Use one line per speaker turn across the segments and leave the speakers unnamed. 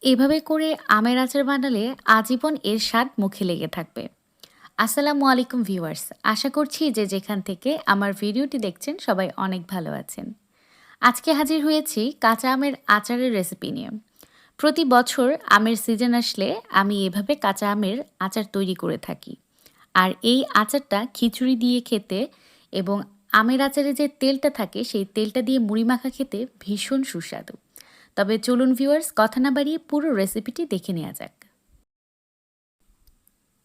এভাবে করে আমের আচার বানালে আজীবন এর স্বাদ মুখে লেগে থাকবে। আসসালামু আলাইকুম ভিউয়ার্স। আশা করছি যে যেখান থেকে আমার ভিডিওটি দেখছেন সবাই অনেক ভালো আছেন। আজকে হাজির হয়েছি কাঁচা আমের আচারের রেসিপি নিয়ে। প্রতি বছর আমের সিজন আসলে আমি এভাবে কাঁচা আমের আচার তৈরি করে থাকি। আর এই আচারটা খিচুড়ি দিয়ে খেতে এবং আমের আচারে যে তেলটা থাকে সেই তেলটা দিয়ে মুড়ি মাখা খেতে ভীষণ সুস্বাদু। তবে চলুন ভিউয়ার্স, কথা না বাড়িয়ে পুরো রেসিপিটি দেখে নেওয়া যাক।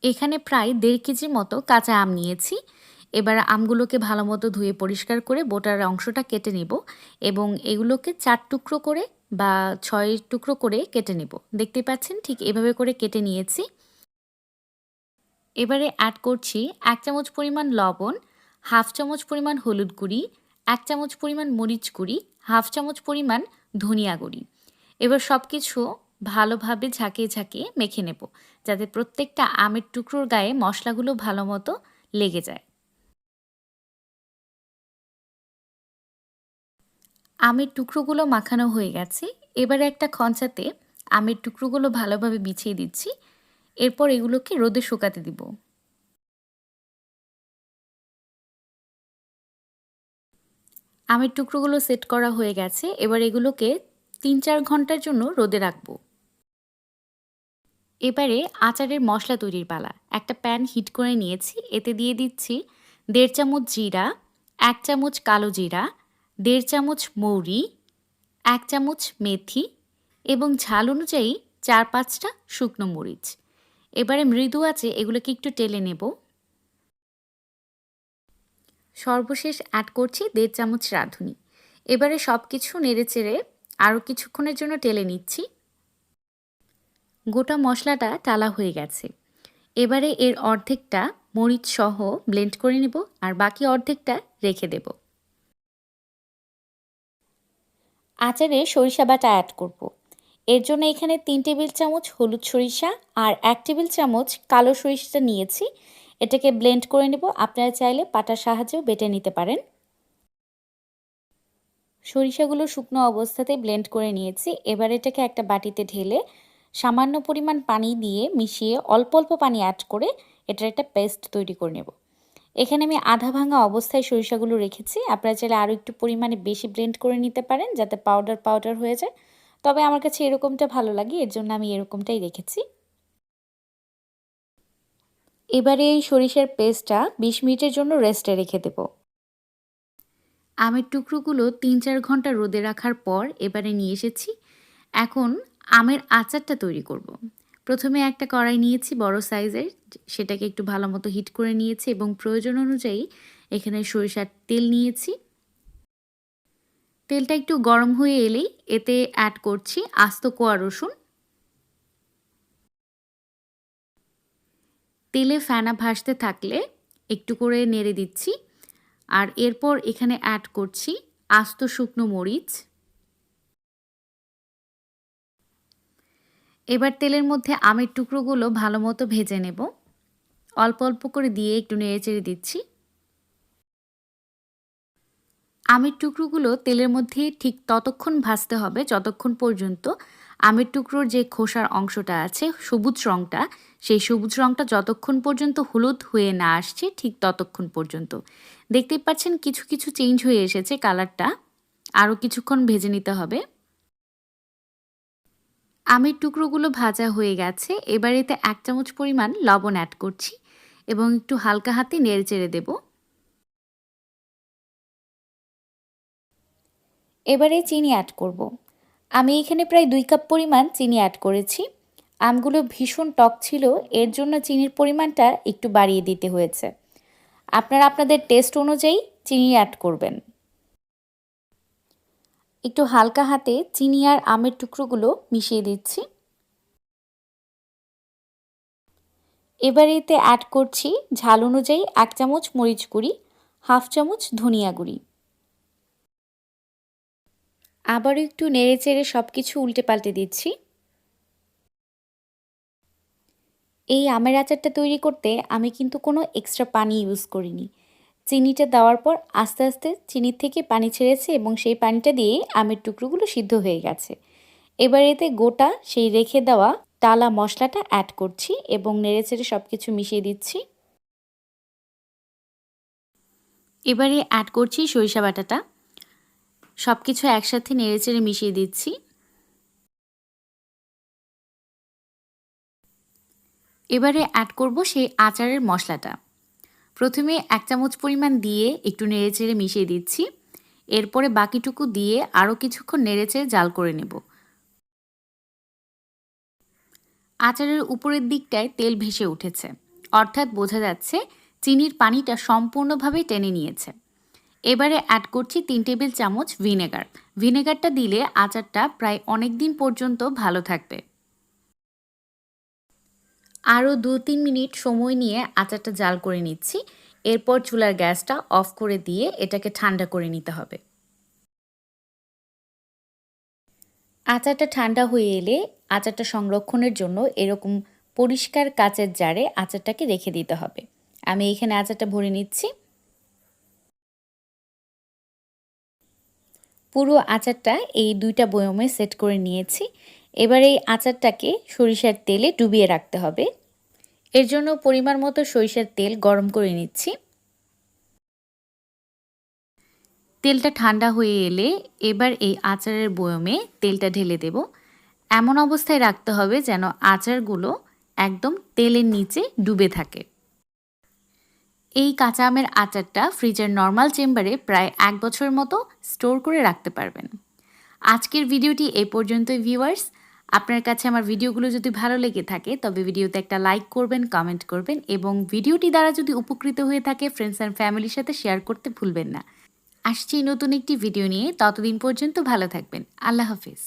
এখানে প্রায় ১.৫ কেজির মতো কাঁচা আম নিয়েছি। এবার আমগুলোকে ভালো মতো ধুয়ে পরিষ্কার করে বোটার অংশটা কেটে নেব এবং এগুলোকে ৪ টুকরো করে বা ৬ টুকরো করে কেটে নেব। দেখতে পাচ্ছেন ঠিক এভাবে করে কেটে নিয়েছি। এবারে অ্যাড করছি ১ চামচ পরিমাণ লবণ, ১/২ চামচ পরিমাণ হলুদ গুঁড়ি, ১ চামচ পরিমাণ মরিচ গুঁড়ি, ১/২ চামচ পরিমাণ ধনিয়া গুঁড়ি। এবার সব কিছু ভালোভাবে ঝাঁকিয়ে ঝাঁকিয়ে মেখে নেব, যাতে প্রত্যেকটা আমের টুকরোর গায়ে মশলাগুলো ভালো মতো লেগে যায়। আমের টুকরোগুলো মাখানো হয়ে গেছে। এবারে একটা খঞ্চাতে আমের টুকরোগুলো ভালোভাবে বিছিয়ে দিচ্ছি। এরপর এগুলোকে রোদে শুকাতে দিব। আমের টুকরোগুলো সেট করা হয়ে গেছে। এবার এগুলোকে ৩-৪ ঘন্টার জন্য রোদে রাখবো। এবারে আচারের মশলা তৈরির পালা। একটা প্যান হিট করে নিয়েছি। এতে দিয়ে দিচ্ছি ১.৫ চামচ জিরা, ১ চামচ কালো জিরা, ১.৫ চামচ মৌরি, ১ চামচ মেথি এবং ঝাল অনুযায়ী ৪-৫টা শুকনো মরিচ। এবারে মৃদু আঁচে এগুলোকে একটু টেলে নেব। সর্বশেষ অ্যাড করছি ১.৫ চামচ রাঁধুনি। এবারে সব কিছু নেড়েচেড়ে আরও কিছুক্ষণের জন্য টেলে নিচ্ছি। গোটা মশলাটা টালা হয়ে গেছে। এবারে এর অর্ধেকটা মরিচ সহ ব্লেন্ড করে নেব আর বাকি অর্ধেকটা রেখে দেব। আচারে সরিষা বাটা অ্যাড করব। এর জন্য এখানে ৩ টেবিল চামচ হলুদ সরিষা আর ১ টেবিল চামচ কালো সরিষাটা নিয়েছি। এটাকে ব্লেন্ড করে নেব। আপনারা চাইলে পাটার সাহায্যেও বেটে নিতে পারেন। সরিষাগুলো শুকনো অবস্থাতেই ব্লেন্ড করে নিয়েছি। এবার এটাকে একটা বাটিতে ঢেলে সামান্য পরিমাণ পানি দিয়ে মিশিয়ে অল্প অল্প পানি অ্যাড করে এটার একটা পেস্ট তৈরি করে নেব। এখানে আমি আধা ভাঙা অবস্থায় সরিষাগুলো রেখেছি। আপনারা চাইলে আরও একটু পরিমাণে বেশি ব্লেন্ড করে নিতে পারেন, যাতে পাউডার পাউডার হয়ে যায়। তবে আমার কাছে এরকমটা ভালো লাগে, এর জন্য আমি এরকমটাই রেখেছি। এবারে এই সরিষার পেস্টটা ২০ মিনিটের জন্য রেস্টে রেখে দেব। আমের টুকরোগুলো ৩-৪ ঘন্টা রোদে রাখার পর এবারে নিয়ে এসেছি। এখন আমের আচারটা তৈরি করব। প্রথমে একটা কড়াই নিয়েছি বড় সাইজের, সেটাকে একটু ভালো মতো হিট করে নিয়েছি এবং প্রয়োজন অনুযায়ী এখানে সরিষার তেল নিয়েছি। তেলটা একটু গরম হয়ে এলেই এতে অ্যাড করছি আস্ত কোয়া রসুন। তেলে ফেনা ভাসতে থাকলে একটু করে নেড়ে দিচ্ছি। আর এরপর এখানে অ্যাড করছি আস্ত শুকনো মরিচ। এবার তেলের মধ্যে আমের টুকরোগুলো ভালো মতো ভেজে নেব। অল্প অল্প করে দিয়ে একটু নেড়েচেড়ে দিচ্ছি। আমের টুকরোগুলো তেলের মধ্যে ঠিক ততক্ষণ ভাজতে হবে যতক্ষণ পর্যন্ত আমের টুকরোর যে খোসার অংশটা আছে সবুজ রঙটা, সেই সবুজ রঙটা যতক্ষণ পর্যন্ত হলুদ হয়ে না আসছে ঠিক ততক্ষণ পর্যন্ত। দেখতেই পাচ্ছেন কিছু কিছু চেঞ্জ হয়ে এসেছে কালারটা। আরও কিছুক্ষণ ভেজে নিতে হবে। আমের টুকরোগুলো ভাজা হয়ে গেছে। এবার এতে ১ চামচ পরিমাণ লবণ অ্যাড করছি এবং একটু হালকা হাতে নেড়েচেড়ে দেব। এবারে চিনি অ্যাড করব। আমি এখানে প্রায় ২ কাপ পরিমাণ চিনি অ্যাড করেছি। আমগুলো ভীষণ টক ছিল, এর জন্য চিনির পরিমাণটা একটু বাড়িয়ে দিতে হয়েছে। আপনারা আপনাদের টেস্ট অনুযায়ী চিনি অ্যাড করবেন। একটু হালকা হাতে চিনি আর আমের টুকরোগুলো মিশিয়ে দিচ্ছি। এবার এতে অ্যাড করছি ঝাল অনুযায়ী ১ চামচ মরিচ গুঁড়ি, ১/২ চামচ ধনিয়া গুঁড়ি। আবারও একটু নেড়েচেড়ে সব কিছু উল্টে পাল্টে দিচ্ছি। এই আমের আচারটা তৈরি করতে আমি কিন্তু কোনো এক্সট্রা পানি ইউজ করিনি। চিনিটা দেওয়ার পর আস্তে আস্তে চিনির থেকে পানি ছেড়েছে এবং সেই পানিটা দিয়ে আমের টুকরোগুলো সিদ্ধ হয়ে গেছে। এবার এতে গোটা সেই রেখে দেওয়া টালা মশলাটা অ্যাড করছি এবং নেড়েচেড়ে সব কিছু মিশিয়ে দিচ্ছি। এবারে অ্যাড করছি সরিষা বাটাটা। সব কিছু একসাথে নেড়েচেড়ে মিশিয়ে দিচ্ছি। এবারে অ্যাড করব সেই আচারের মশলাটা। প্রথমে 1 চামচ পরিমাণ দিয়ে একটু নেড়েচেড়ে মিশিয়ে দিচ্ছি। এরপরে বাকিটুকু দিয়ে আরও কিছুক্ষণ নেড়েচেড়ে জাল করে নেব। আচারের উপরের দিকটায় তেল ভেসে উঠেছে, অর্থাৎ বোঝা যাচ্ছে চিনির পানিটা সম্পূর্ণভাবে টেনে নিয়েছে। এবারে অ্যাড করছি 3 টেবিল চামচ ভিনেগার। ভিনেগারটা দিলে আচারটা প্রায় অনেক দিন পর্যন্ত ভালো থাকবে। আরও 2-3 মিনিট সময় নিয়ে আচারটা জাল করে নিচ্ছি। এরপর চুলার গ্যাসটা অফ করে দিয়ে এটাকে ঠান্ডা করে নিতে হবে। আচারটা ঠান্ডা হয়ে এলে আচারটা সংরক্ষণের জন্য এরকম পরিষ্কার কাচের জারে আচারটাকে রেখে দিতে হবে। আমি এখানে আচারটা ভরে নিচ্ছি। পুরো আচারটা এই 2টা বয়মে সেট করে নিয়েছি। এবার এই আচারটাকে সরিষার তেলে ডুবিয়ে রাখতে হবে। এর জন্য পরিমাণ মতো সরিষার তেল গরম করে নিচ্ছি। তেলটা ঠান্ডা হয়ে এলে এবার এই আচারের বয়মে তেলটা ঢেলে দেব। এমন অবস্থায় রাখতে হবে যেন আচারগুলো একদম তেলের নিচে ডুবে থাকে। এই কাঁচা আমের আচারটা ফ্রিজের নর্মাল চেম্বারে প্রায় 1 বছর মতো স্টোর করে রাখতে পারবেন। আজকের ভিডিওটি এই পর্যন্তই ভিউয়ার্স। আপনার কাছে আমার ভিডিওগুলো যদি ভালো লেগে থাকে তবে ভিডিওতে একটা লাইক করবেন, কমেন্ট করবেন এবং ভিডিওটি দ্বারা যদি উপকৃত হয়ে থাকে ফ্রেন্ডস অ্যান্ড ফ্যামিলির সাথে শেয়ার করতে ভুলবেন না। আসছি নতুন একটি ভিডিও নিয়ে, ততদিন পর্যন্ত ভালো থাকবেন। আল্লাহ হাফেজ।